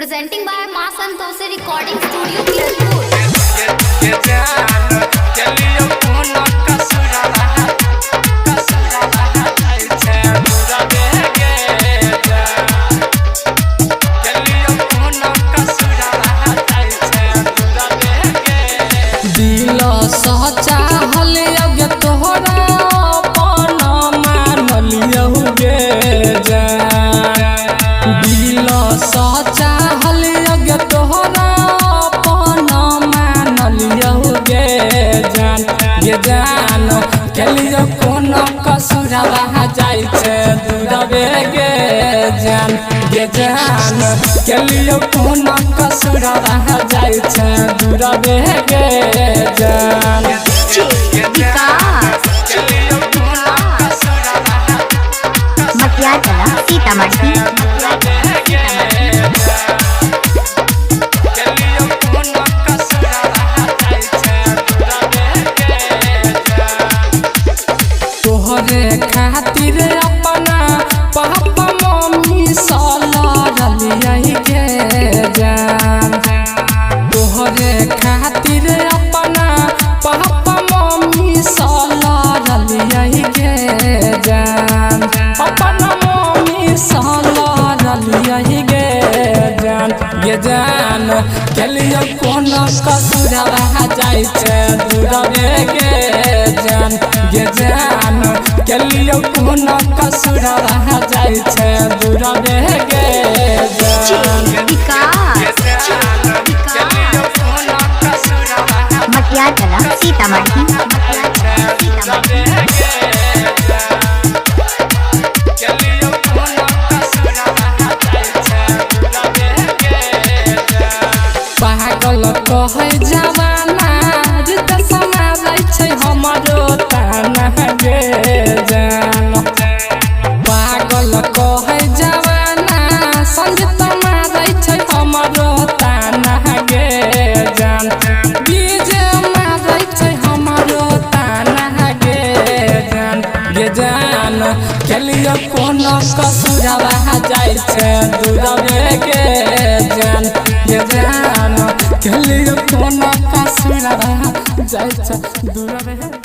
Presenting by Ma Santoshi Recording Studio, Kirpur. सचा हलिया तोहरा अपन मानलियौ गे दिल सचा हलिया तोहरा अपन मानलियौ गे जान केलियो कोनो कसुरवा जाइ छै दूरबे गे जान केलियो कोनो कसुरवा जाइ छै दूरबे गे जान मटियाला सीतामढ़ी तोहरे खातिर अपना पापा मम्मी सलरलियै गे जान तोहरे खातिर अपना पापा मम्मी सलरलियै गे जान अपना मम्मी सलरलियै गे जान केलियो कोनो कसुरवा जाइ छै दूरबे गे जान केलियो कोनो कसुरवा जाइ छै दूरबे गे जान मटियाला सीतामढ़ी पागल कहै जवाना जित समालै छै हमरो ताना गे जान पागल कहै जवाना संगीत मारै छै हमरो ताना गे जान बीजे मारै छै हमरो ताना गे जान केलियो कोनो कसुरवा जाइ छै दूरबे गे जान केलियो कोनो कसुरवा जाइ छै दूरबे।